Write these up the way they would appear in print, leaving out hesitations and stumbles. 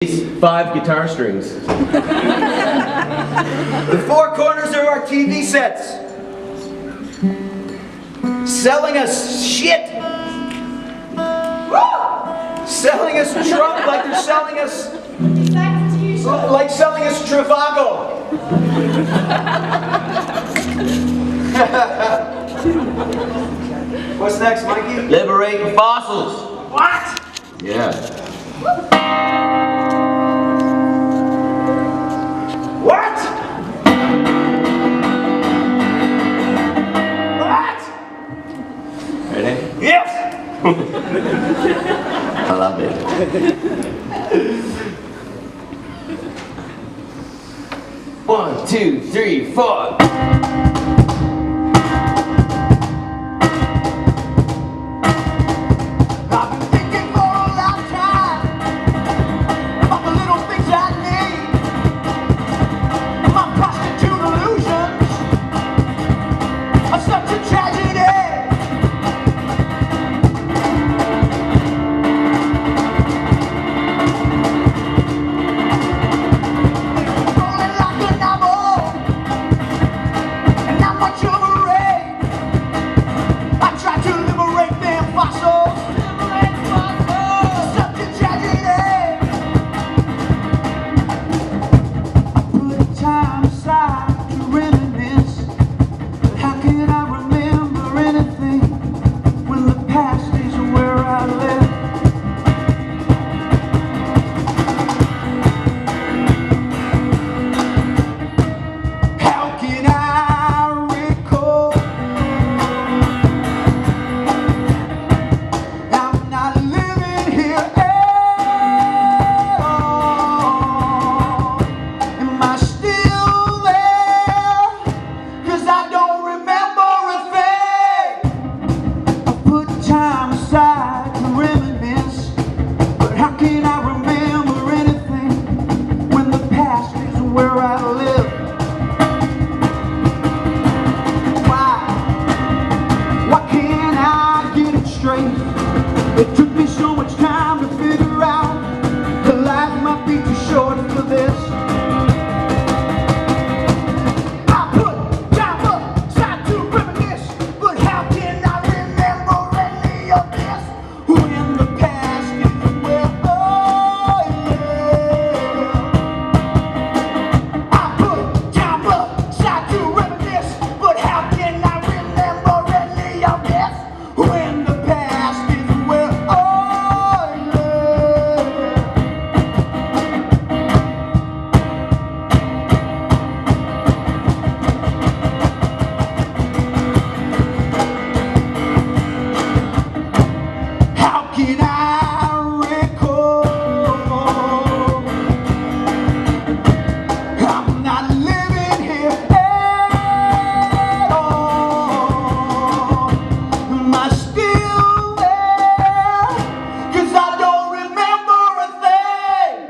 5 guitar strings. The 4 corners of our TV sets. Selling us shit. Selling us Trump like they're selling us, like selling us Trivago. What's next, Mikey? Liberating fossils. What? Yeah. What? What? Ready? Yes! I love it. One, two, three, four. It took me so much time to figure out that life might be too short for this. I put time aside to reminisce, but how can I remember any of this when the past is well, oh yeah. I put time aside to reminisce, but how can I remember any of this when the past is well, oh how can I recall? I'm not living here at all. Am I still there? 'Cause I don't remember a thing.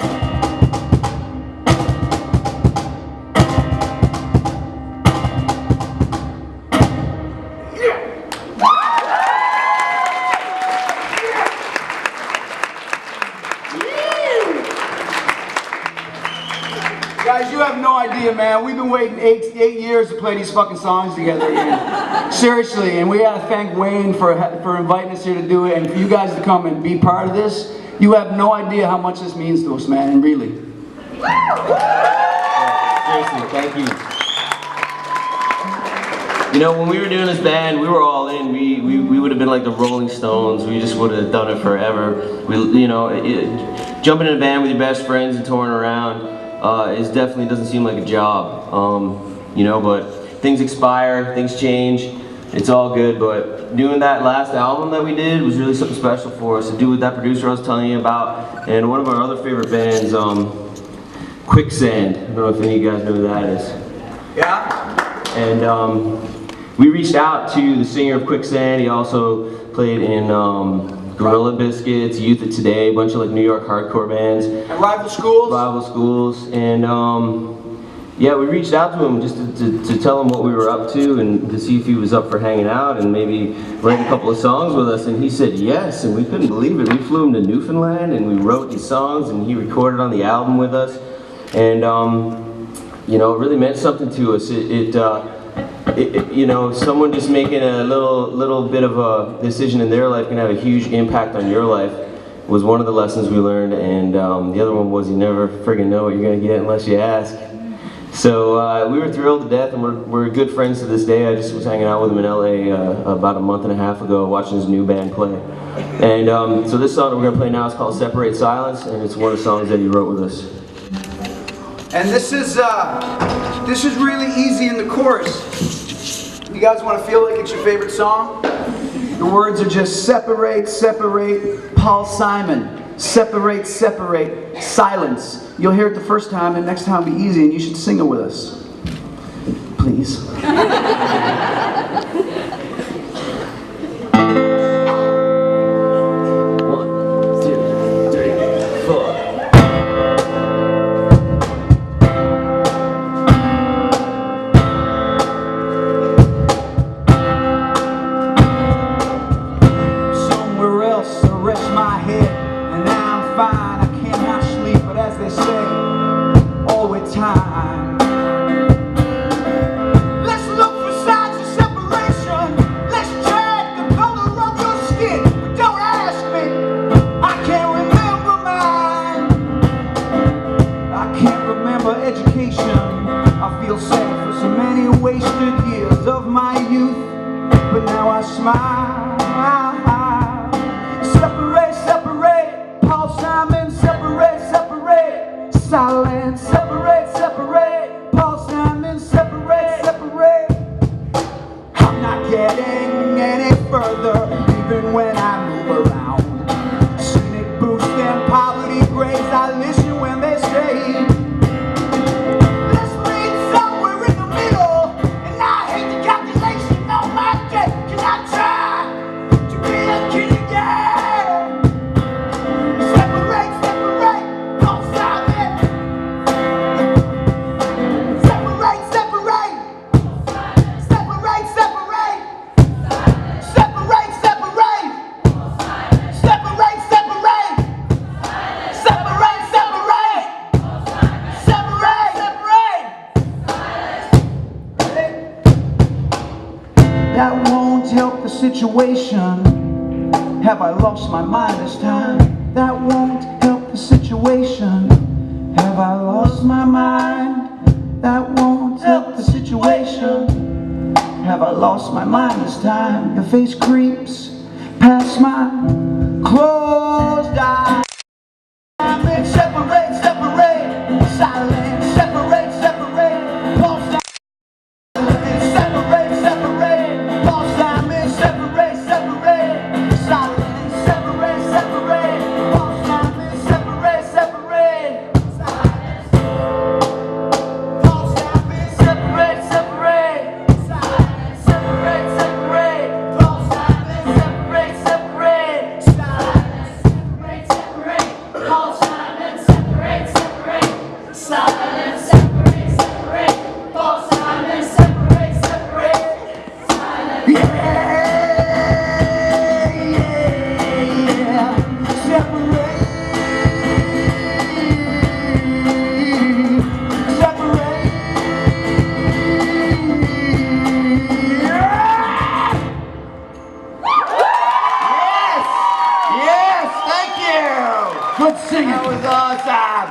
Guys, you have no idea, man. We've been waiting eight years to play these fucking songs together again. Seriously, and we gotta thank Wayne for inviting us here to do it, and for you guys to come and be part of this. You have no idea how much this means to us, man, really. Seriously, thank you. You know, when we were doing this band, we were all in. We would have been like the Rolling Stones. We just would have done it forever. Jumping in a band with your best friends and touring around is definitely doesn't seem like a job. But things expire, things change. It's all good. But doing that last album that we did was really something special for us. To do with that producer I was telling you about, and one of our other favorite bands, Quicksand. I don't know if any of you guys know who that is. Yeah? And we reached out to the singer of Quicksand. He also played in Gorilla Biscuits, Youth of Today, a bunch of like New York hardcore bands. And Rival Schools? Rival Schools. And yeah, we reached out to him just to tell him what we were up to and to see if he was up for hanging out and maybe write a couple of songs with us, and he said yes, and we couldn't believe it. We flew him to Newfoundland and we wrote these songs and he recorded on the album with us, and you know, it really meant something to us. You know, someone just making a little bit of a decision in their life can have a huge impact on your life was one of the lessons we learned, and the other one was you never friggin' know what you're gonna get unless you ask. So we were thrilled to death, and we're good friends to this day. I just was hanging out with him in LA about a month and a half ago, watching his new band play. And so this song that we're gonna play now is called "Separate Silence," and it's one of the songs that he wrote with us. And this is really easy in the chorus. You guys want to feel like it's your favorite song? The words are just separate, separate, Paul Simon. Separate, separate, silence. You'll hear it the first time, and next time will be easy, and you should sing it with us. Please. But now I smile. Separate, separate, Paul Simon. Separate, separate, silence. Separate, separate, Paul Simon. Separate, separate. I'm not getting any further, even when I move around. Scenic boost and poverty grades, I listen when they say, let's meet somewhere in the middle. And I hate the calculation on my debt. Can I try to be a kid again? Separate, separate, Paul Simon. Separate, separate. Separate, separate. Separate, separate. Separate, separate. Separate, separate. Separate, separate. That won't help the situation. Have I lost my mind this time? That won't help the situation. Have I lost my mind? That won't help the situation. Have I lost my mind this time? Your face creeps past my closed eyes. Separate, separate, silence. Separate, separate, Paul Simon. Separate, separate, Paul Simon. Separate, separate, silence. Separate, separate, Paul Simon. Separate, separate, silence. Paul Simon. Separate, separate, silence. Separate, separate, Paul Simon. Separate, separate, silence. Separate, separate, Paul Simon. Separate, separate, silence. Separate, separate, Paul Simon. Separate, separate, silence. Yeah, yeah, separate, separate. Yes, thank you. Good singing. That was awesome.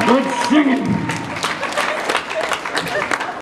Good singing.